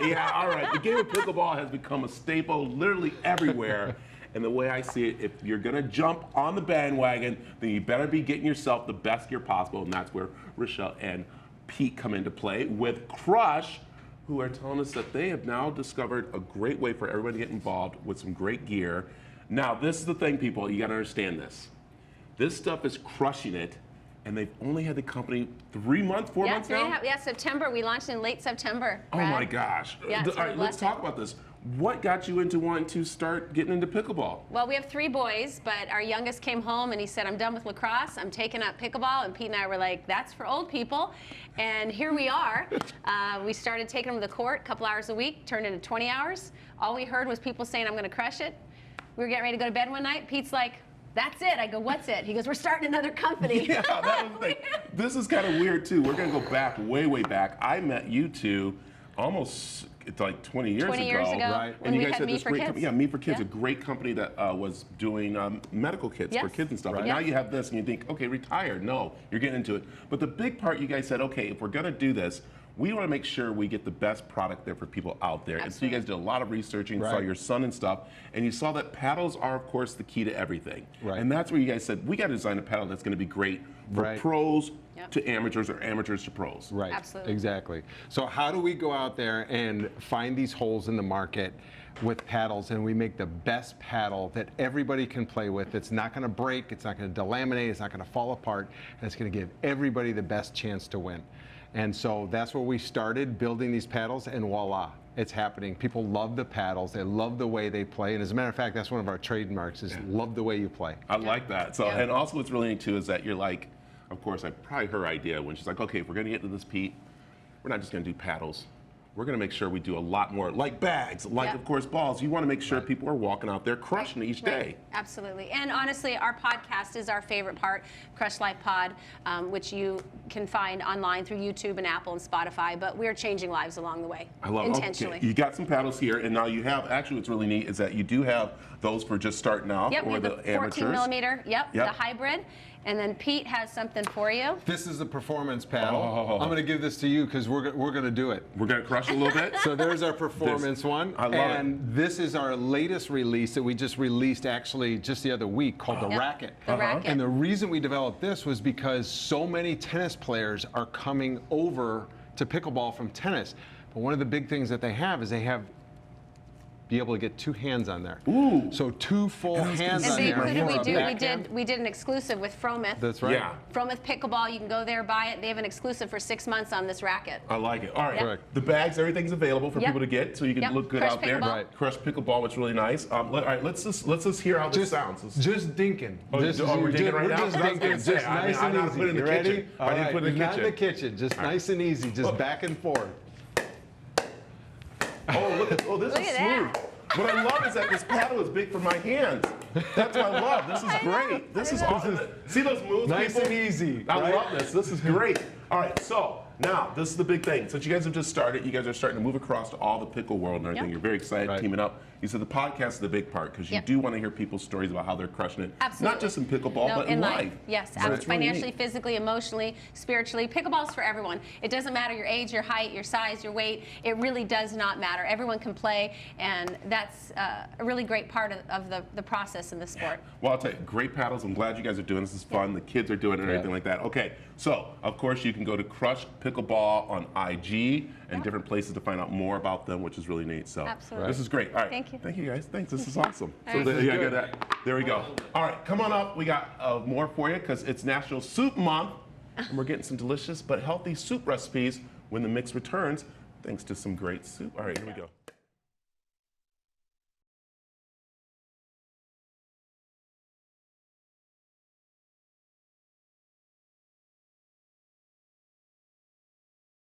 Yeah, all right. The game of pickleball has become a staple literally everywhere. And the way I see it, if you're going to jump on the bandwagon, then you better be getting yourself the best gear possible. And that's where Rochelle and Pete come into play with Crush, who are telling us that they have now discovered a great way for everybody to get involved with some great gear. Now, this is the thing, people. You got to understand this. This stuff is crushing it. And they've only had the company 3 months, 4 months now? Yeah, September. We launched in late September. Brad. Oh my gosh. Yeah, all right, let's talk about this. What got you into wanting to start getting into pickleball? Well, we have 3 boys, but our youngest came home and he said, I'm done with lacrosse. I'm taking up pickleball. And Pete and I were like, that's for old people. And here we are. We started taking them to the court a couple hours a week, turned into 20 hours. All we heard was people saying, I'm going to crush it. We were getting ready to go to bed one night. Pete's like, that's it. I go, what's it? He goes, we're starting another company. Yeah, that was the thing. This is kind of weird, too. We're going to go back, way, way back. I met you two almost, it's like 20 years ago. 20 years ago, right? And you guys had this great company. Yeah, Me for Kids, a great company that was doing medical kits for kids and stuff. Right. And now you have this, and you think, okay, retire. No, you're getting into it. But the big part, you guys said, okay, if we're going to do this, we want to make sure we get the best product there for people out there. Absolutely. And so you guys did a lot of researching, saw your son and stuff, and you saw that paddles are, of course, the key to everything. Right. And that's where you guys said, we got to design a paddle that's going to be great for pros to amateurs or amateurs to pros. Right. Absolutely. Exactly. So how do we go out there and find these holes in the market with paddles, and we make the best paddle that everybody can play with? It's not going to break, it's not going to delaminate, it's not going to fall apart, and it's going to give everybody the best chance to win. And so that's where we started building these paddles, and voila, it's happening. People love the paddles, they love the way they play, and as a matter of fact, that's one of our trademarks, is love the way you play. I like that. So, and also what's really neat too is that you're like, of course, probably her idea when she's like, okay, if we're gonna get into this, Pete, we're not just gonna do paddles. We're going to make sure we do a lot more, like bags, like, of course, balls. You want to make sure people are walking out there crushing each day. Absolutely. And honestly, our podcast is our favorite part, Crush Life Pod, which you can find online through YouTube and Apple and Spotify. But we're changing lives along the way, I love it. intentionally. Okay. You got some paddles here, and now you have, actually what's really neat is that you do have those for just starting off, or the amateurs. 14 millimeter, the hybrid. And then Pete has something for you. This is the performance paddle. I'm going to give this to you because we're going to do it. We're going to crush a little bit. So there's our performance one. I love and this is our latest release that we just released actually just the other week called the Racket. The Racket. And the reason we developed this was because so many tennis players are coming over to pickleball from tennis. But one of the big things that they have is they have be able to get 2 hands on there. Ooh. So 2 full hands on And there. we did an exclusive with Frometh. That's right. Yeah. Frometh Pickleball, you can go there, buy it. They have an exclusive for 6 months on this racket. I like it. All right. Correct. The bags, everything's available for people to get, so you can look good Crush out there. Pickleball. Right. Crush Pickleball, which is really nice. All right, let's just hear how this sounds. Just dinking. Oh, we're dinking right now? Just dinking. Just nice and easy. Put it in the You ready? kitchen. All I didn't right. put it in the Not in the kitchen. Just nice and easy. Just back and forth. Oh, look at this Look is at smooth. that. What I love is that this paddle is big for my hands. That's what I love. This is great. This is awesome. See those moves, Nice people? and easy. I right? love this. This is great. All right, so now this is the big thing. Since you guys have just started, you guys are starting to move across to all the pickle world and everything. You're very excited, teaming up. You said the podcast is the big part because you do want to hear people's stories about how they're crushing it. Absolutely. Not just in pickleball, but in life. Yes, So it's really financially, neat. physically, emotionally, spiritually. Pickleball's for everyone. It doesn't matter your age, your height, your size, your weight. It really does not matter. Everyone can play, and that's a really great part of the process in the sport. Well, I'll tell you, great paddles. I'm glad you guys are doing this. This is fun. The kids are doing it and everything like that. Okay, so of course you can go to Crush Pickleball on IG and different places to find out more about them, which is really neat. So Absolutely. this is great. All right. Thank you. Thank you guys. Thanks. This is awesome. So right. there we go. All right, come on up. We got more for you because it's National Soup Month, and we're getting some delicious but healthy soup recipes when the mix returns, thanks to some great soup. All right, here we go.